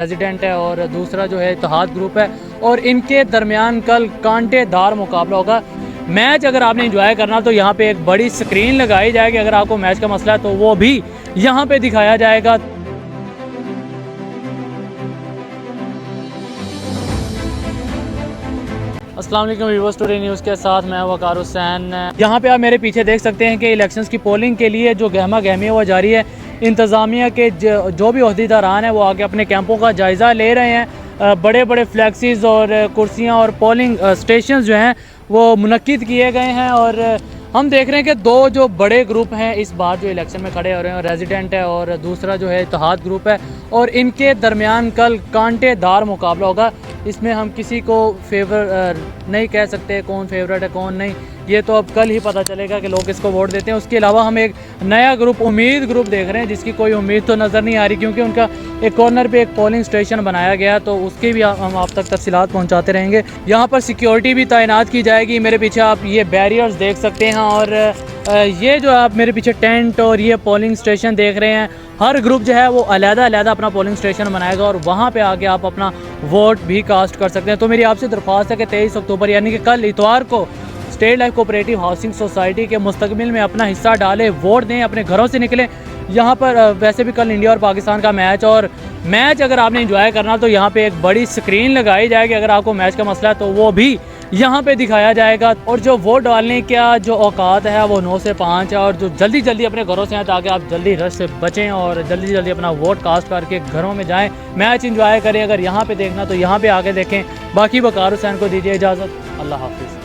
President है और दूसरा जो है इत्तेहाद ग्रुप है और इनके दरमियान कल कांटेदार मुकाबला होगा। मैच अगर आपने एंजॉय करना तो यहाँ पे एक बड़ी स्क्रीन लगाई जाएगी। अगर आपको मैच का मसला है तो वो भी यहाँ पे दिखाया जाएगा। अस्सलाम वालेकुम व्यूअर्स, टुडे न्यूज़ के साथ मैं वकार हुसैन। यहाँ पे आप मेरे पीछे देख सकते हैं कि इलेक्शंस की पोलिंग के लिए जो गहमा गहमी है वो जारी है। इंतज़ामिया के जो भी ओहदेदारान हैं वो आके अपने कैंपों का जायज़ा ले रहे हैं। बड़े बड़े फ्लैक्सीज और कुर्सियाँ और पोलिंग स्टेशन जो हैं वो मुनक्किद किए गए हैं और हम देख रहे हैं कि दो जो बड़े ग्रुप हैं इस बार जो इलेक्शन में खड़े हो रहे हैं, रेजिडेंट है और दूसरा जो है इत्तेहाद ग्रुप है और इनके दरमियान कल कांटेदार मुकाबला होगा। इसमें हम किसी को फेवर नहीं कह सकते, कौन फेवरेट है कौन नहीं, ये तो अब कल ही पता चलेगा कि लोग इसको वोट देते हैं। उसके अलावा हम एक नया ग्रुप उम्मीद ग्रुप देख रहे हैं जिसकी कोई उम्मीद तो नज़र नहीं आ रही, क्योंकि उनका एक कॉर्नर पे एक पोलिंग स्टेशन बनाया गया, तो उसके भी हम आप तक तफसीलात पहुंचाते रहेंगे। यहाँ पर सिक्योरिटी भी तैनात की जाएगी। मेरे पीछे आप ये बैरियर्स देख सकते हैं और ये जो आप मेरे पीछे टेंट और ये पोलिंग स्टेशन देख रहे हैं, हर ग्रुप जो है वो अलग-अलग अपना पोलिंग स्टेशन बनाएगा और वहाँ पे आके आप अपना वोट भी कास्ट कर सकते हैं। तो मेरी आपसे दरख्वास्त है कि 23 अक्टूबर यानी कि कल इतवार को state life cooperative housing society के मुस्तकबिल में अपना हिस्सा डालें, वोट दें, अपने घरों से निकलें। यहाँ पर वैसे भी कल इंडिया और पाकिस्तान का मैच अगर आपने एंजॉय करना तो यहाँ पे एक बड़ी स्क्रीन लगाई जाएगी। अगर आपको मैच का मसला है तो वो भी यहाँ पे दिखाया जाएगा। और जो वोट डालने का जो औकात है वो 9 से 5 है और जो जल्दी अपने घरों से आए ताकि आप जल्दी रश से बचें और जल्दी अपना वोट कास्ट करके घरों में जाएं, मैच एंजॉय करें। अगर यहाँ पे देखना तो यहाँ पे आके देखें। बाकी वकार हुसैन को दीजिए इजाज़त। अल्लाह हाफिज़।